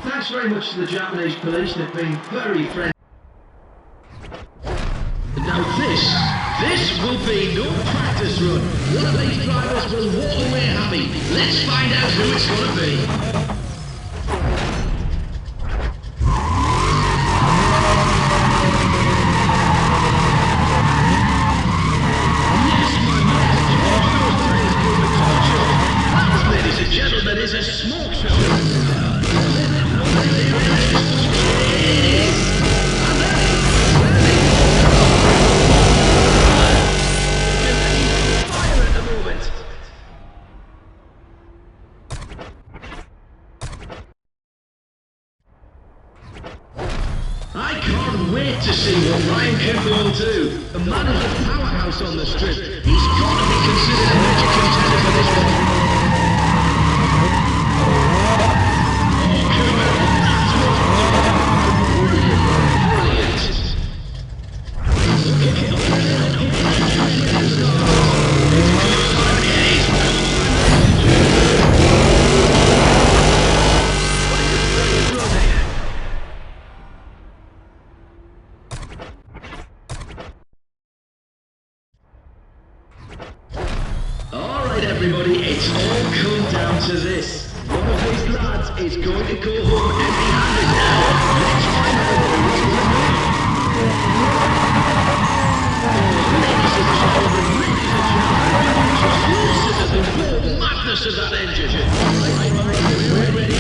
Thanks very much to the Japanese police, they've been very friendly. Now this will be no practice run. One of these drivers will walk away happy. Let's find out who it's going to be. Ladies and gentlemen, is a smoke show. I can't wait to see what Ryan Kimball do. The man is a powerhouse on the strip. He's got to be considered a major contender for this one. Alright everybody, it's all come down to this. One of these lads is going to go home empty-handed now. Let's find out what's going to happen. Ladies and gentlemen, just listen to the raw madness of that engine. Ready?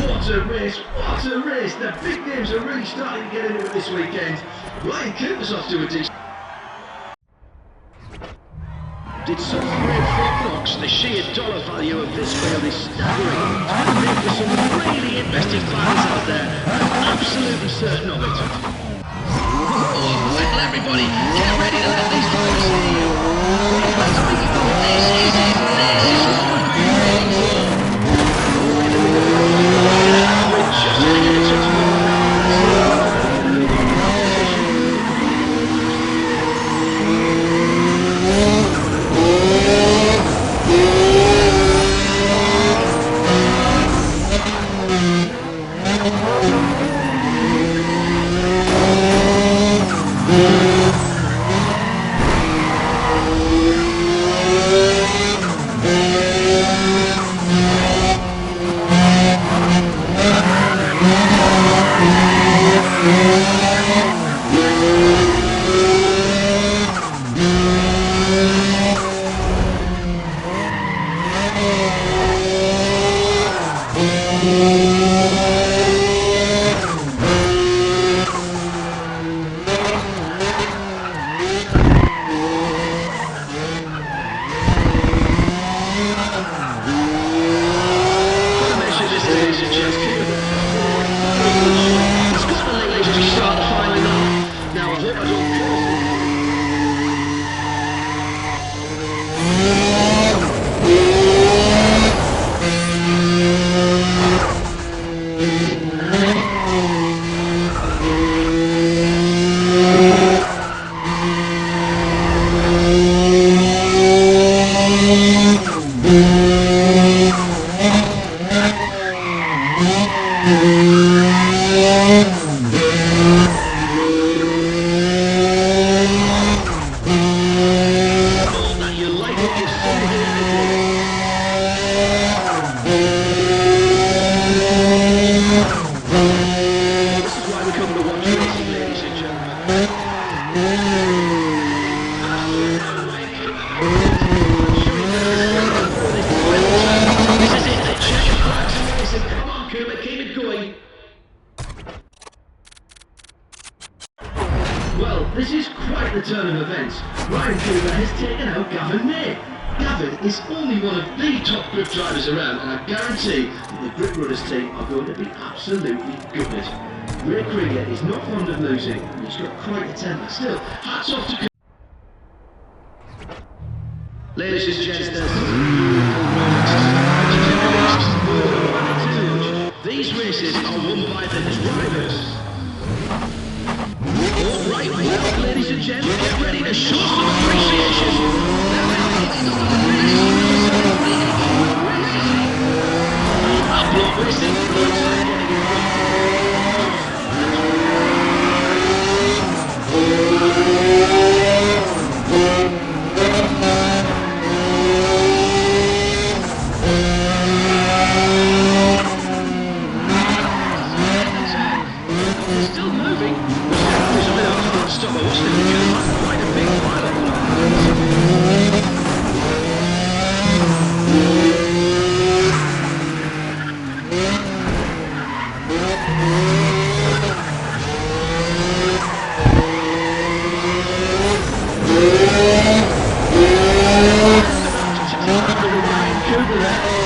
What a race! The big names are really starting to get into it this weekend. Ryan Cooper's off to a decent... Did some great front blocks. The sheer dollar value of this field is staggering. It's going to make for some really interesting fans out there. I'm absolutely certain of it. Oh, well everybody, get ready to let these drivers see you. Well, this is quite the turn of events. Ryan Cooper has taken out Gavin May. Gavin is only one of the top grip drivers around, and I guarantee that the Grip Runners team are going to be absolutely gutted. Ray Krieger is not fond of losing, and he's got quite a temper. Still, hats off to... Ladies and gents, Cooper there.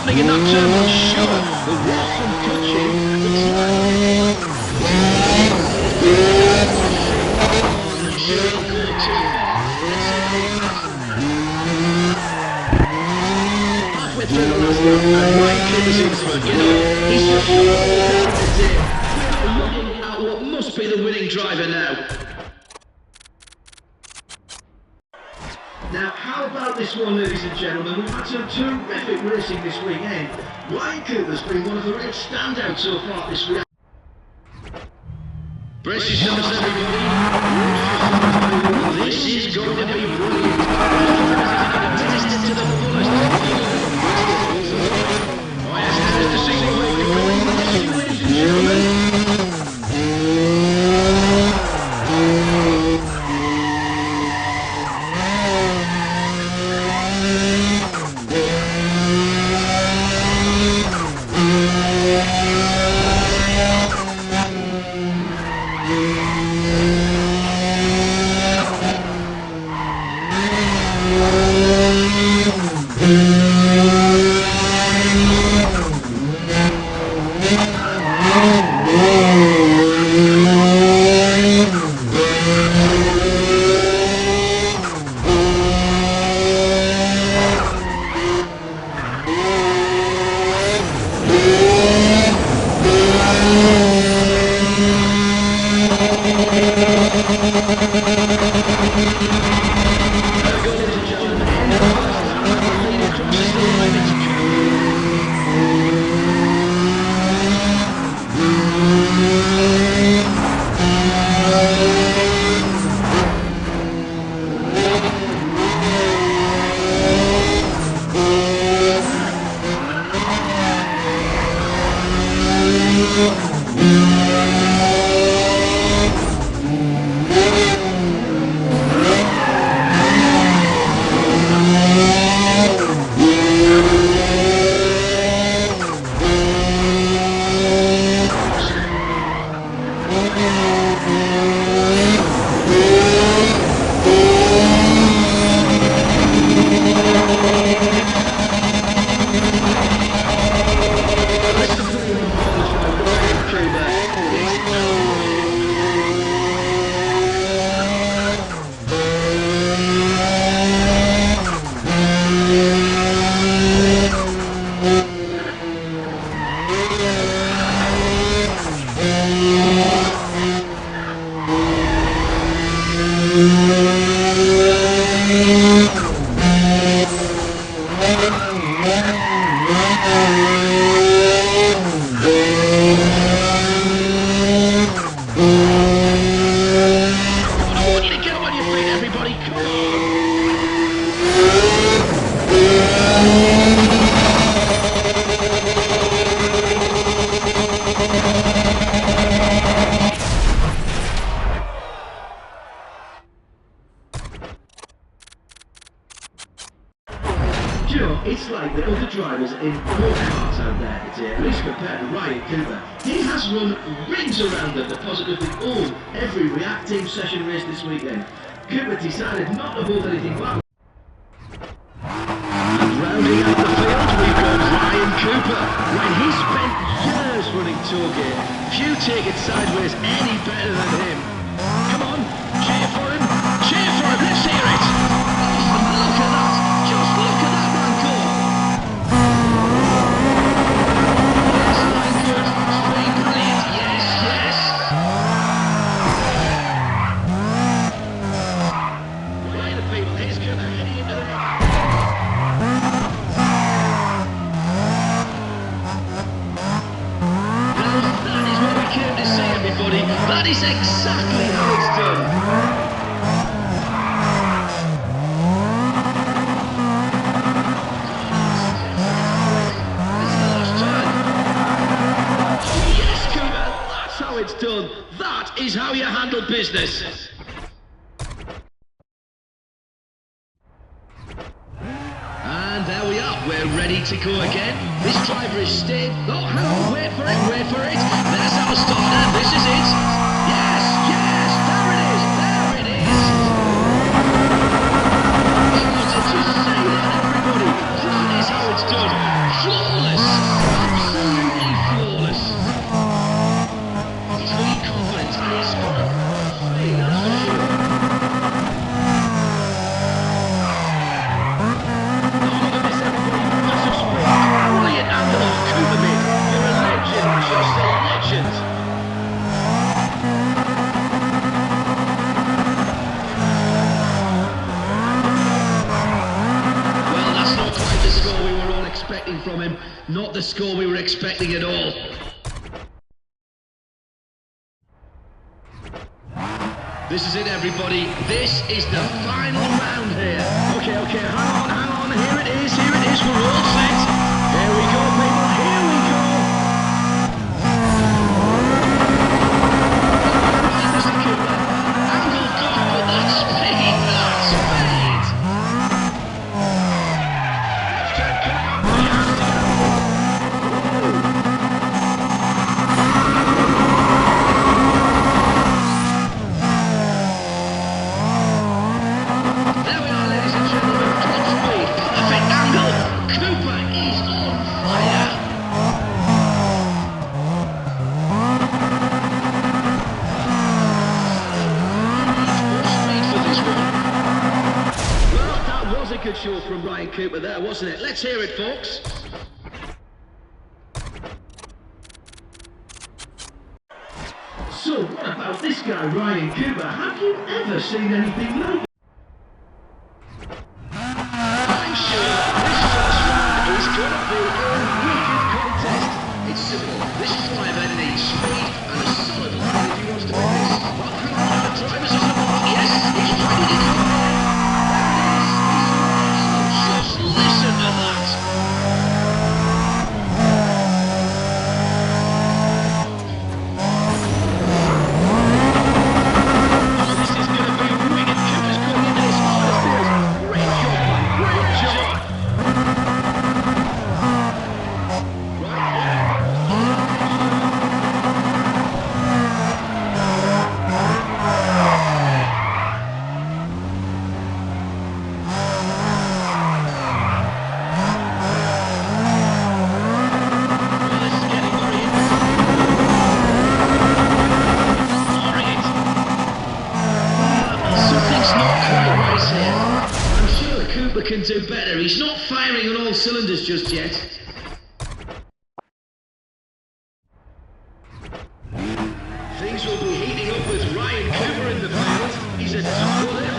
Just in that turn, I'm sure. The walk from touching, halfway through the last lap, and Ryan Cooper's into it. You know, he's just shot all down the tip. We're looking at what must be the winning driver now. Now, how about this one, ladies and gentlemen? We've had some terrific racing this weekend. Ryan Cooper's been one of the real standouts so far this week. Brace yourselves, everybody. This is going to be brilliant. Test it to the fullest. Oh, yes, there's the single way going. Ladies and gentlemen. It's like the other drivers in go-karts out there today, at least compared to Ryan Cooper. He has run rings around them to positively own every React Team session race this weekend. Cooper decided not to hold anything back. And rounding out the field, we've got Ryan Cooper. When he spent years running tourgate, few take it sideways any better than him. Come on, cheer for him, let's hear it! Oh, look at that, just look at that man go! done. That is how you handle business. And there we are, we're ready to go again. This driver is staying. Oh, hang on, wait for it, wait for it. There's our starter, this is it. Yes, yes, there it is, there it is. I wanted to say that, everybody. That is how it's done. Flawless, absolutely flawless. He's really confident and he's got a fade, that's for sure. From him, not the score we were expecting at all. This is it, everybody. This is the final round here. Okay, hang on, here it is, we're all set. Here we go, people, here we go. Mr. Cooper, angle good, but that's speed, that's speed. Good show from Ryan Cooper there, wasn't it? Let's hear it, folks. So, what about this guy, Ryan Cooper? Have you ever seen anything like it? I'm sure this first round is going to be a wicked contest. It's simple. This driver needs speed and a solid line if he wants to win this. Well, the driver's on the mark. Yes, he's ready to go. Listen to that! Oh, this is going to be wicked. Cooper's going into this hardest field. Great job, man. Great job. Can do better. He's not firing on all cylinders just yet. Things will be heating up with Ryan Cooper in the field. He's a top level.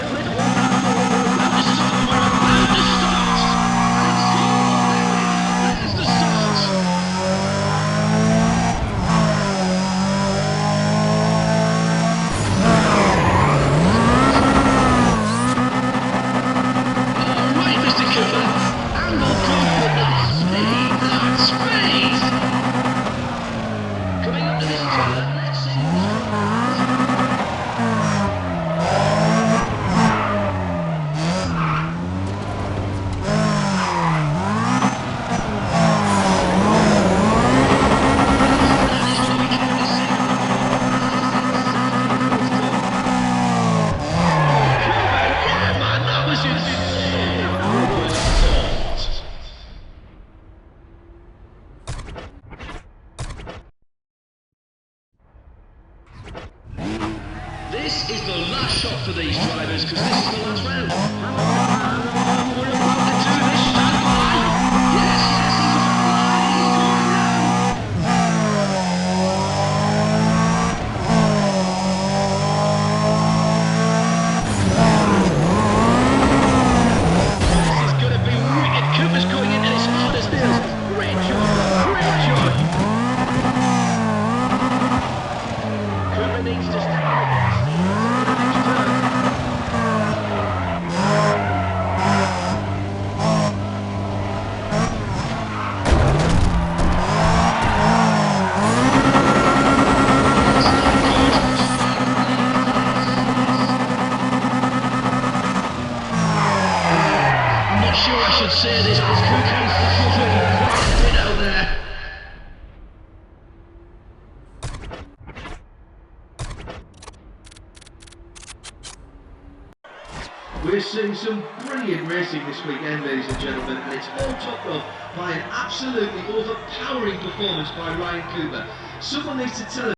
This is the last shot for these drivers because this is the last round. We're about to do this. Stand by. Yes, he's This is going to be wicked. Cooper's going into this hardest deal. Great job. Great job. Cooper needs to stand. seen some brilliant racing this weekend, ladies and gentlemen, and it's all topped off by an absolutely overpowering performance by Ryan Cooper. Someone needs to tell us